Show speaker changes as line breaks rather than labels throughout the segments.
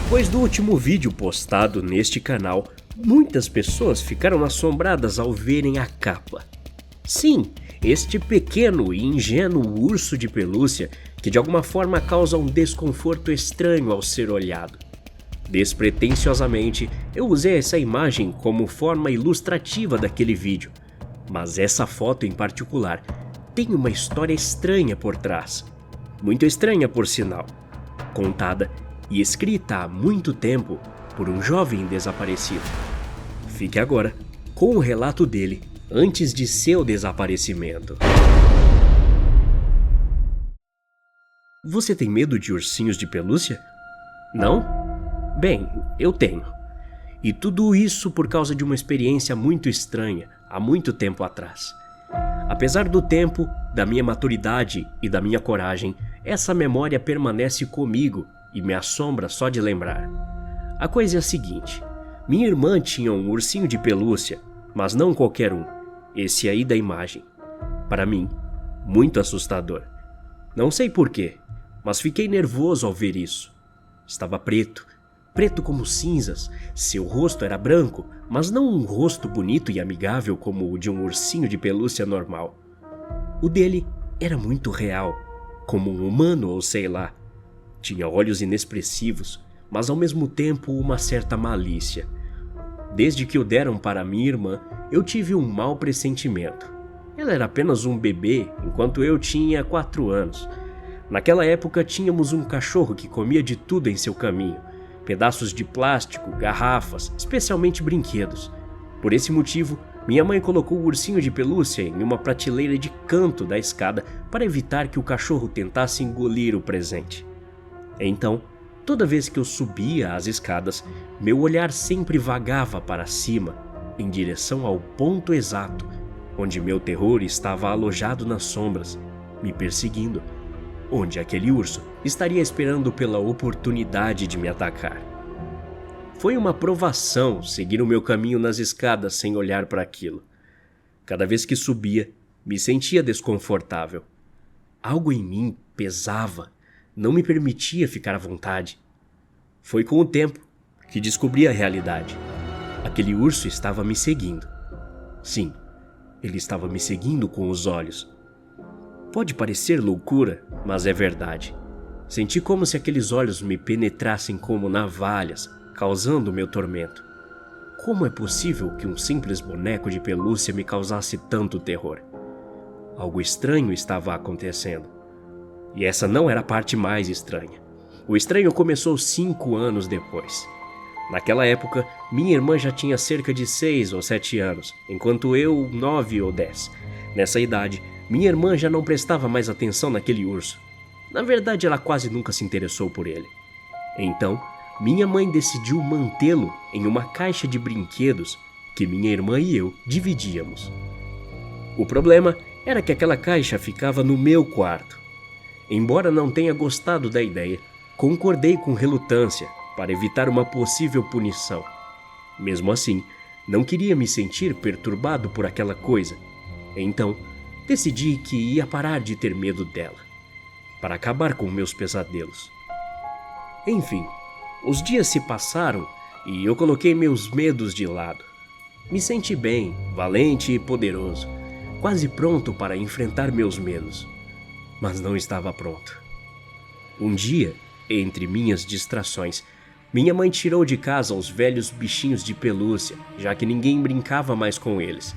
Depois do último vídeo postado neste canal, muitas pessoas ficaram assombradas ao verem a capa. Sim, este pequeno e ingênuo urso de pelúcia que de alguma forma causa um desconforto estranho ao ser olhado. Despretensiosamente, eu usei essa imagem como forma ilustrativa daquele vídeo, mas essa foto em particular tem uma história estranha por trás. Muito estranha, por sinal, contada e escrita há muito tempo por um jovem desaparecido. Fique agora com o relato dele antes de seu desaparecimento. Você tem medo de ursinhos de pelúcia? Não? Bem, eu tenho. E tudo isso por causa de uma experiência muito estranha há muito tempo atrás. Apesar do tempo, da minha maturidade e da minha coragem, essa memória permanece comigo e me assombra só de lembrar. A coisa é a seguinte: minha irmã tinha um ursinho de pelúcia, mas não qualquer um, esse aí da imagem. Para mim, muito assustador. Não sei porquê, mas fiquei nervoso ao ver isso. Estava preto como cinzas, seu rosto era branco, mas não um rosto bonito e amigável como o de um ursinho de pelúcia normal. O dele era muito real, como um humano ou sei lá. Tinha olhos inexpressivos, mas ao mesmo tempo uma certa malícia. Desde que o deram para minha irmã, eu tive um mau pressentimento. Ela era apenas um bebê, enquanto eu tinha 4 anos. Naquela época tínhamos um cachorro que comia de tudo em seu caminho. Pedaços de plástico, garrafas, especialmente brinquedos. Por esse motivo, minha mãe colocou o ursinho de pelúcia em uma prateleira de canto da escada para evitar que o cachorro tentasse engolir o presente. Então, toda vez que eu subia as escadas, meu olhar sempre vagava para cima, em direção ao ponto exato, onde meu terror estava alojado nas sombras, me perseguindo, onde aquele urso estaria esperando pela oportunidade de me atacar. Foi uma provação seguir o meu caminho nas escadas sem olhar para aquilo. Cada vez que subia, me sentia desconfortável. Algo em mim pesava, não me permitia ficar à vontade. Foi com o tempo que descobri a realidade. Aquele urso estava me seguindo. Sim, ele estava me seguindo com os olhos. Pode parecer loucura, mas é verdade. Senti como se aqueles olhos me penetrassem como navalhas, causando meu tormento. Como é possível que um simples boneco de pelúcia me causasse tanto terror? Algo estranho estava acontecendo. E essa não era a parte mais estranha. O estranho começou 5 anos depois. Naquela época, minha irmã já tinha cerca de 6 ou 7 anos, enquanto eu 9 ou 10. Nessa idade, minha irmã já não prestava mais atenção naquele urso. Na verdade, ela quase nunca se interessou por ele. Então, minha mãe decidiu mantê-lo em uma caixa de brinquedos que minha irmã e eu dividíamos. O problema era que aquela caixa ficava no meu quarto. Embora não tenha gostado da ideia, concordei com relutância para evitar uma possível punição. Mesmo assim, não queria me sentir perturbado por aquela coisa. Então, decidi que ia parar de ter medo dela, para acabar com meus pesadelos. Enfim, os dias se passaram e eu coloquei meus medos de lado. Me senti bem, valente e poderoso, quase pronto para enfrentar meus medos. Mas não estava pronto. Um dia, entre minhas distrações, minha mãe tirou de casa os velhos bichinhos de pelúcia, já que ninguém brincava mais com eles.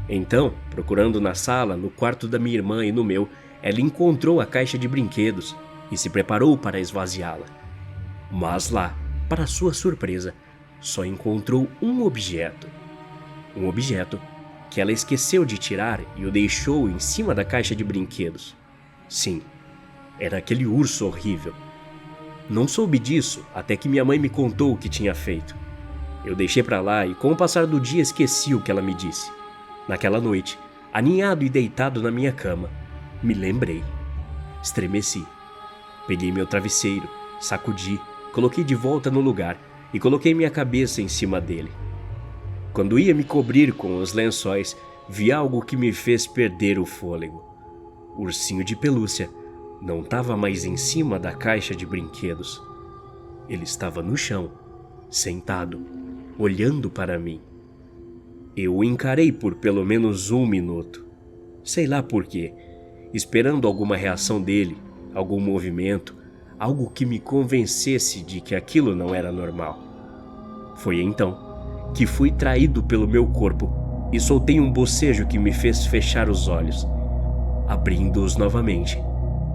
Então, procurando na sala, no quarto da minha irmã e no meu, ela encontrou a caixa de brinquedos e se preparou para esvaziá-la. Mas lá, para sua surpresa, só encontrou um objeto. Um objeto que ela esqueceu de tirar e o deixou em cima da caixa de brinquedos. Sim, era aquele urso horrível. Não soube disso até que minha mãe me contou o que tinha feito. Eu deixei para lá e com o passar do dia esqueci o que ela me disse. Naquela noite, aninhado e deitado na minha cama, me lembrei. Estremeci. Peguei meu travesseiro, sacudi, coloquei de volta no lugar e coloquei minha cabeça em cima dele. Quando ia me cobrir com os lençóis, vi algo que me fez perder o fôlego. O ursinho de pelúcia não estava mais em cima da caixa de brinquedos. Ele estava no chão, sentado, olhando para mim. Eu o encarei por pelo menos 1 minuto. Sei lá por quê, esperando alguma reação dele, algum movimento, algo que me convencesse de que aquilo não era normal. Foi então que fui traído pelo meu corpo e soltei um bocejo que me fez fechar os olhos. Abrindo-os novamente,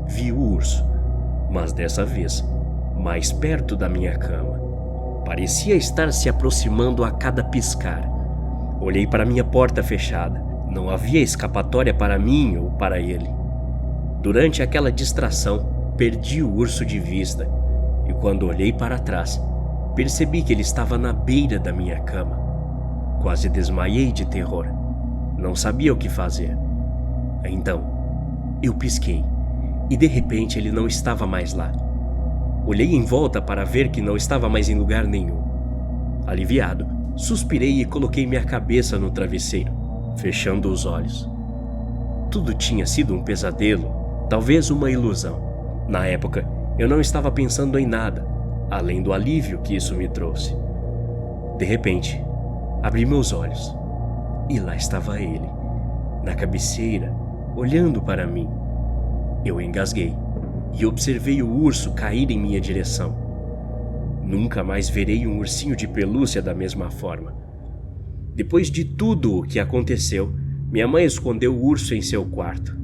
vi o urso, mas dessa vez mais perto da minha cama. Parecia estar se aproximando a cada piscar. Olhei para minha porta fechada. Não havia escapatória para mim ou para ele. Durante aquela distração, perdi o urso de vista, e quando olhei para trás, percebi que ele estava na beira da minha cama. Quase desmaiei de terror. Não sabia o que fazer. Então, eu pisquei, e de repente ele não estava mais lá. Olhei em volta para ver que não estava mais em lugar nenhum. Aliviado, suspirei e coloquei minha cabeça no travesseiro, fechando os olhos. Tudo tinha sido um pesadelo, talvez uma ilusão. Na época, eu não estava pensando em nada, além do alívio que isso me trouxe. De repente, abri meus olhos, e lá estava ele, na cabeceira, olhando para mim. Eu engasguei e observei o urso cair em minha direção. Nunca mais verei um ursinho de pelúcia da mesma forma. Depois de tudo o que aconteceu, minha mãe escondeu o urso em seu quarto.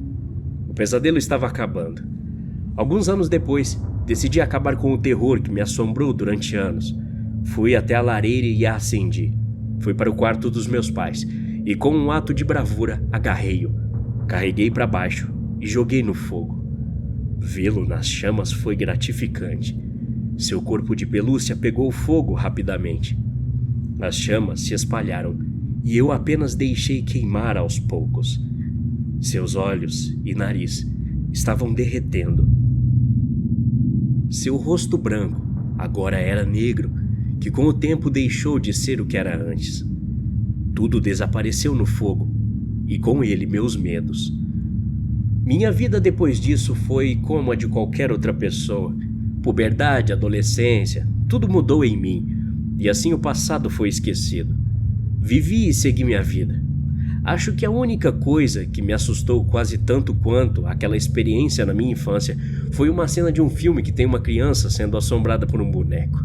O pesadelo estava acabando. Alguns anos depois, decidi acabar com o terror que me assombrou durante anos. Fui até a lareira e a acendi. Fui para o quarto dos meus pais e, com um ato de bravura, agarrei-o. Carreguei para baixo e joguei no fogo. Vê-lo nas chamas foi gratificante. Seu corpo de pelúcia pegou fogo rapidamente. As chamas se espalharam e eu apenas deixei queimar aos poucos. Seus olhos e nariz estavam derretendo. Seu rosto branco agora era negro, que com o tempo deixou de ser o que era antes. Tudo desapareceu no fogo, e com ele meus medos. Minha vida depois disso foi como a de qualquer outra pessoa. Puberdade, adolescência, tudo mudou em mim, e assim o passado foi esquecido. Vivi e segui minha vida. Acho que a única coisa que me assustou quase tanto quanto aquela experiência na minha infância foi uma cena de um filme que tem uma criança sendo assombrada por um boneco.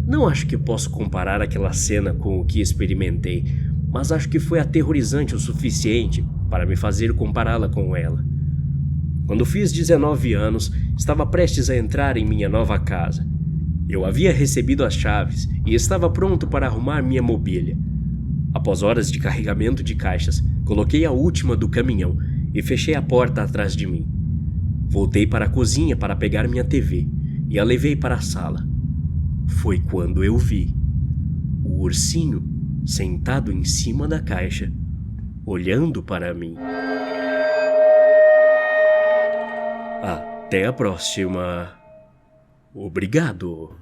Não acho que posso comparar aquela cena com o que experimentei, mas acho que foi aterrorizante o suficiente para me fazer compará-la com ela. Quando fiz 19 anos, estava prestes a entrar em minha nova casa. Eu havia recebido as chaves e estava pronto para arrumar minha mobília. Após horas de carregamento de caixas, coloquei a última do caminhão e fechei a porta atrás de mim. Voltei para a cozinha para pegar minha TV e a levei para a sala. Foi quando eu vi o ursinho sentado em cima da caixa, olhando para mim. Até a próxima. Obrigado.